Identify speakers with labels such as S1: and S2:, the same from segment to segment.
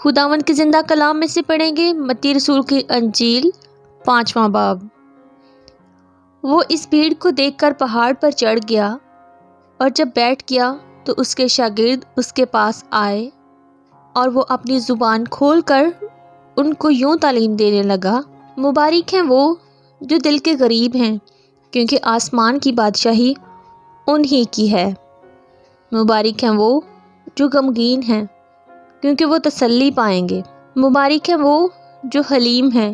S1: خداوند کے زندہ کلام میں سے پڑھیں گے متی رسول کی انجیل 5واں باب۔ وہ اس بھیڑ کو دیکھ کر پہاڑ پر چڑھ گیا، اور جب بیٹھ گیا تو اس کے شاگرد اس کے پاس آئے، اور وہ اپنی زبان کھول کر ان کو یوں تعلیم دینے لگا: مبارک ہیں وہ جو دل کے غریب ہیں، کیونکہ آسمان کی بادشاہی انہی کی ہے۔ مبارک ہیں وہ جو غمگین ہیں، کیونکہ وہ تسلی پائیں گے۔ مبارک ہیں وہ جو حلیم ہیں،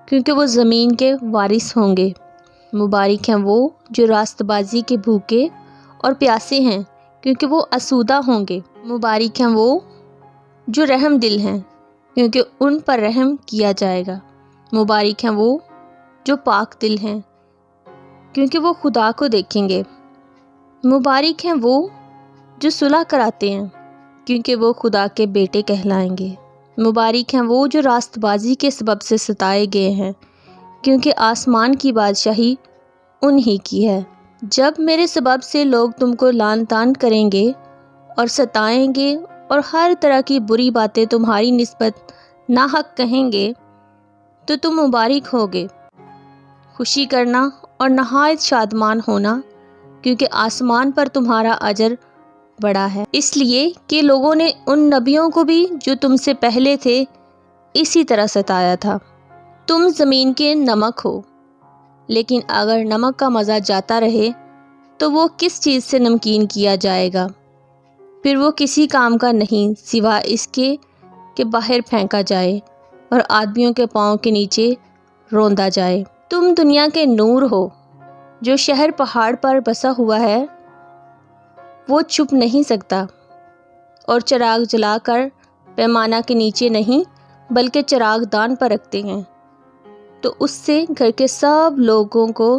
S1: کیونکہ وہ زمین کے وارث ہوں گے۔ مبارک ہیں وہ جو راست بازی کے بھوکے اور پیاسے ہیں، کیونکہ وہ آسودہ ہوں گے۔ مبارک ہیں وہ جو رحم دل ہیں، کیونکہ ان پر رحم کیا جائے گا۔ مبارک ہیں وہ جو پاک دل ہیں، کیونکہ وہ خدا کو دیکھیں گے۔ مبارک ہیں وہ جو صلح کراتے ہیں، کیونکہ وہ خدا کے بیٹے کہلائیں گے۔ مبارک ہیں وہ جو راست بازی کے سبب سے ستائے گئے ہیں، کیونکہ آسمان کی بادشاہی انہی کی ہے۔ جب میرے سبب سے لوگ تم کو لعن طعن کریں گے اور ستائیں گے اور ہر طرح کی بری باتیں تمہاری نسبت ناحق کہیں گے، تو تم مبارک ہوگے۔ خوشی کرنا اور نہایت شادمان ہونا، کیونکہ آسمان پر تمہارا اجر بڑا ہے، اس لیے کہ لوگوں نے ان نبیوں کو بھی جو تم سے پہلے تھے اسی طرح ستایا تھا۔ تم زمین کے نمک ہو، لیکن اگر نمک کا مزہ جاتا رہے تو وہ کس چیز سے نمکین کیا جائے گا؟ پھر وہ کسی کام کا نہیں سوائے اس کے کہ باہر پھینکا جائے اور آدمیوں کے پاؤں کے نیچے روندا جائے۔ تم دنیا کے نور ہو۔ جو شہر پہاڑ پر بسا ہوا ہے وہ چھپ نہیں سکتا، اور چراغ جلا کر پیمانہ کے نیچے نہیں بلکہ چراغ دان پر رکھتے ہیں، تو اس سے گھر کے سب لوگوں کو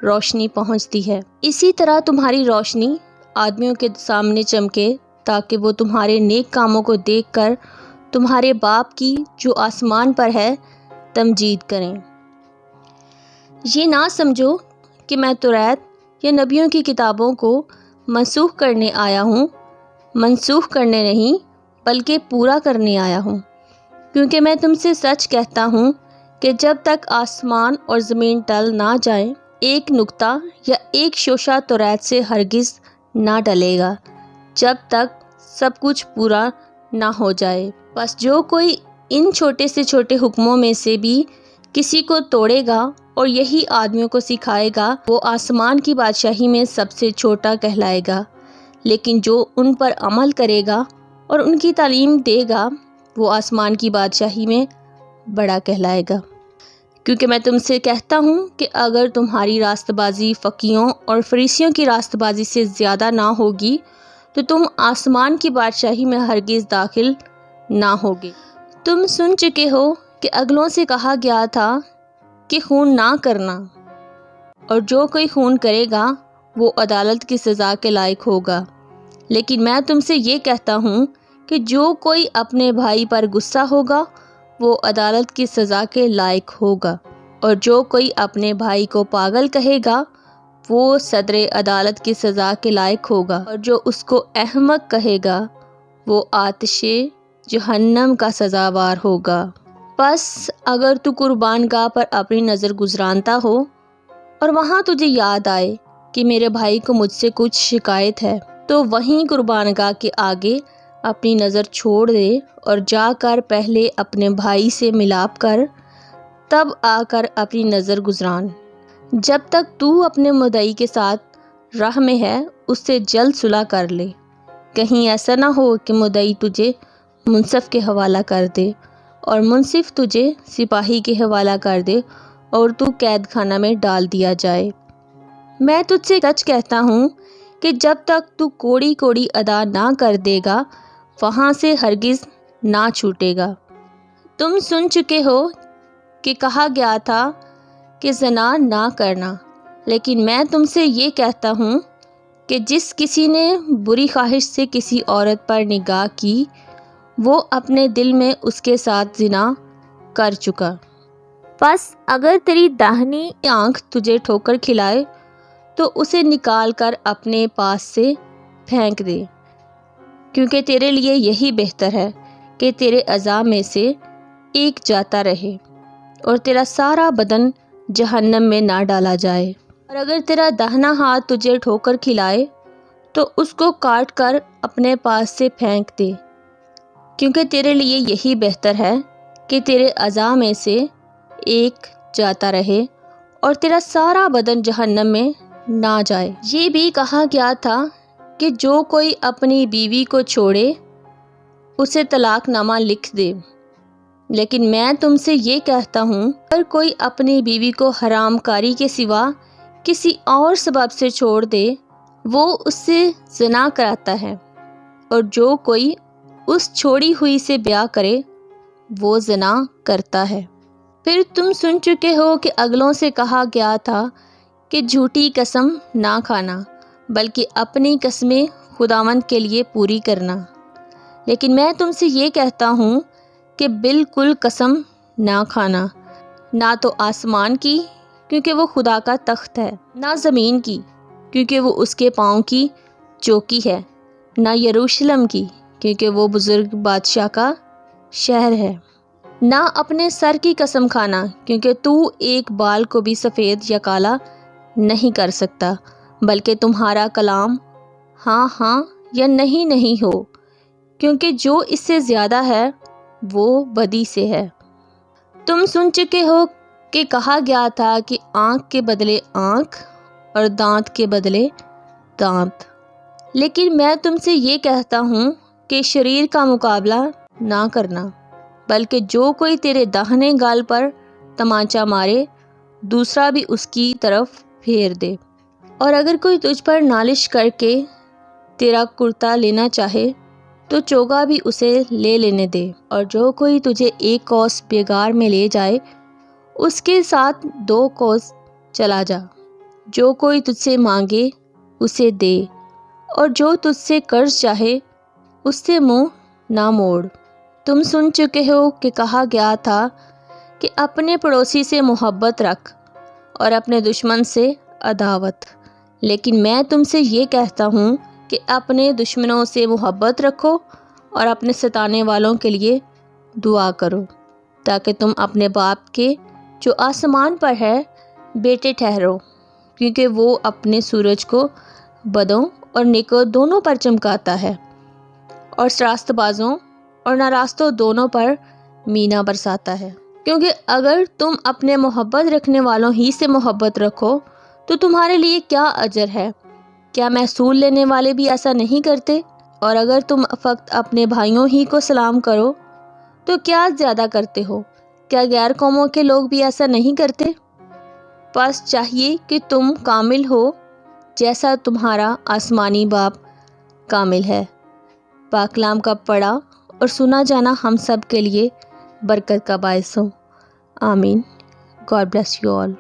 S1: روشنی پہنچتی ہے۔ اسی طرح تمہاری روشنی آدمیوں کے سامنے چمکے، تاکہ وہ تمہارے نیک کاموں کو دیکھ کر تمہارے باپ کی جو آسمان پر ہے تمجید کریں۔ یہ نہ سمجھو کہ میں توریت یا نبیوں کی کتابوں کو منسوخ کرنے آیا ہوں، منسوخ کرنے نہیں بلکہ پورا کرنے آیا ہوں، کیونکہ میں تم سے سچ کہتا ہوں کہ جب تک آسمان اور زمین ٹل نہ جائیں، ایک نقطہ یا ایک شوشہ توریت سے ہرگز نہ ٹلے گا، جب تک سب کچھ پورا نہ ہو جائے۔ بس جو کوئی ان چھوٹے سے چھوٹے حکموں میں سے بھی کسی کو توڑے گا اور یہی آدمیوں کو سکھائے گا، وہ آسمان کی بادشاہی میں سب سے چھوٹا کہلائے گا، لیکن جو ان پر عمل کرے گا اور ان کی تعلیم دے گا، وہ آسمان کی بادشاہی میں بڑا کہلائے گا۔ کیونکہ میں تم سے کہتا ہوں کہ اگر تمہاری راست بازی فقیہوں اور فریسیوں کی راست بازی سے زیادہ نہ ہوگی تو تم آسمان کی بادشاہی میں ہرگز داخل نہ ہوگے۔ تم سن چکے ہو کہ اگلوں سے کہا گیا تھا کہ خون نہ کرنا، اور جو کوئی خون کرے گا وہ عدالت کی سزا کے لائق ہوگا۔ لیکن میں تم سے یہ کہتا ہوں کہ جو کوئی اپنے بھائی پر غصہ ہوگا وہ عدالت کی سزا کے لائق ہوگا، اور جو کوئی اپنے بھائی کو پاگل کہے گا وہ صدر عدالت کی سزا کے لائق ہوگا، اور جو اس کو احمق کہے گا وہ آتش جہنم کا سزاوار ہوگا۔ بس اگر تو قربان گاہ پر اپنی نظر گزرانتا ہو اور وہاں تجھے یاد آئے کہ میرے بھائی کو مجھ سے کچھ شکایت ہے، تو وہیں قربان گاہ کے آگے اپنی نظر چھوڑ دے اور جا کر پہلے اپنے بھائی سے ملاپ کر، تب آ کر اپنی نظر گزران۔ جب تک تو اپنے مدعی کے ساتھ راہ میں ہے اس سے جلد صلح کر لے، کہیں ایسا نہ ہو کہ مدعی تجھے منصف کے حوالہ کر دے اور منصف تجھے سپاہی کے حوالہ کر دے اور تو قید خانہ میں ڈال دیا جائے۔ میں تجھ سے سچ کہتا ہوں کہ جب تک تو کوڑی کوڑی ادا نہ کر دے گا وہاں سے ہرگز نہ چھوٹے گا۔ تم سن چکے ہو کہ کہا گیا تھا کہ زنا نہ کرنا، لیکن میں تم سے یہ کہتا ہوں کہ جس کسی نے بری خواہش سے کسی عورت پر نگاہ کی وہ اپنے دل میں اس کے ساتھ زنا کر چکا۔ بس اگر تیری داہنی آنکھ تجھے ٹھوکر کھلائے تو اسے نکال کر اپنے پاس سے پھینک دے، کیونکہ تیرے لیے یہی بہتر ہے کہ تیرے اعضاء میں سے ایک جاتا رہے اور تیرا سارا بدن جہنم میں نہ ڈالا جائے۔ اور اگر تیرا داہنا ہاتھ تجھے ٹھوکر کھلائے تو اس کو کاٹ کر اپنے پاس سے پھینک دے، کیونکہ تیرے لیے یہی بہتر ہے کہ تیرے اعضاء میں سے ایک جاتا رہے اور تیرا سارا بدن جہنم میں نہ جائے۔ یہ بھی کہا گیا تھا کہ جو کوئی اپنی بیوی کو چھوڑے اسے طلاق نامہ لکھ دے، لیکن میں تم سے یہ کہتا ہوں اگر کوئی اپنی بیوی کو حرام کاری کے سوا کسی اور سبب سے چھوڑ دے وہ اس سے زنا کراتا ہے، اور جو کوئی اس چھوڑی ہوئی سے بیاہ کرے وہ زنا کرتا ہے۔ پھر تم سن چکے ہو کہ اگلوں سے کہا گیا تھا کہ جھوٹی قسم نہ کھانا بلکہ اپنی قسمیں خداوند کے لیے پوری کرنا، لیکن میں تم سے یہ کہتا ہوں کہ بالکل قسم نہ کھانا، نہ تو آسمان کی کیونکہ وہ خدا کا تخت ہے، نہ زمین کی کیونکہ وہ اس کے پاؤں کی چوکی ہے، نہ یروشلم کی کیونکہ وہ بزرگ بادشاہ کا شہر ہے، نہ اپنے سر کی قسم کھانا کیونکہ تو ایک بال کو بھی سفید یا کالا نہیں کر سکتا، بلکہ تمہارا کلام ہاں ہاں یا نہیں نہیں ہو، کیونکہ جو اس سے زیادہ ہے وہ بدی سے ہے۔ تم سن چکے ہو کہ کہا گیا تھا کہ آنکھ کے بدلے آنکھ اور دانت کے بدلے دانت، لیکن میں تم سے یہ کہتا ہوں کہ شریر کا مقابلہ نہ کرنا، بلکہ جو کوئی تیرے داہنے گال پر تمانچہ مارے دوسرا بھی اس کی طرف پھیر دے، اور اگر کوئی تجھ پر نالش کر کے تیرا کرتا لینا چاہے تو چوگا بھی اسے لے لینے دے، اور جو کوئی تجھے ایک کوس بیگار میں لے جائے اس کے ساتھ 2 کوس چلا جا۔ جو کوئی تجھ سے مانگے اسے دے، اور جو تجھ سے قرض چاہے اس سے منہ نہ موڑ۔ تم سن چکے ہو کہ کہا گیا تھا کہ اپنے پڑوسی سے محبت رکھ اور اپنے دشمن سے عداوت، لیکن میں تم سے یہ کہتا ہوں کہ اپنے دشمنوں سے محبت رکھو اور اپنے ستانے والوں کے لیے دعا کرو، تاکہ تم اپنے باپ کے جو آسمان پر ہے بیٹے ٹھہرو، کیونکہ وہ اپنے سورج کو بدوں اور نیکوں دونوں پر چمکاتا ہے اور راست بازوں اور ناراستوں دونوں پر مینا برساتا ہے۔ کیونکہ اگر تم اپنے محبت رکھنے والوں ہی سے محبت رکھو تو تمہارے لیے کیا اجر ہے؟ کیا محصول لینے والے بھی ایسا نہیں کرتے؟ اور اگر تم فقط اپنے بھائیوں ہی کو سلام کرو تو کیا زیادہ کرتے ہو؟ کیا غیر قوموں کے لوگ بھی ایسا نہیں کرتے؟ بس چاہیے کہ تم کامل ہو جیسا تمہارا آسمانی باپ کامل ہے۔ پاک کلام کا پڑھا اور سنا جانا ہم سب کے لیے برکت کا باعث ہو۔ آمین۔ God bless you all.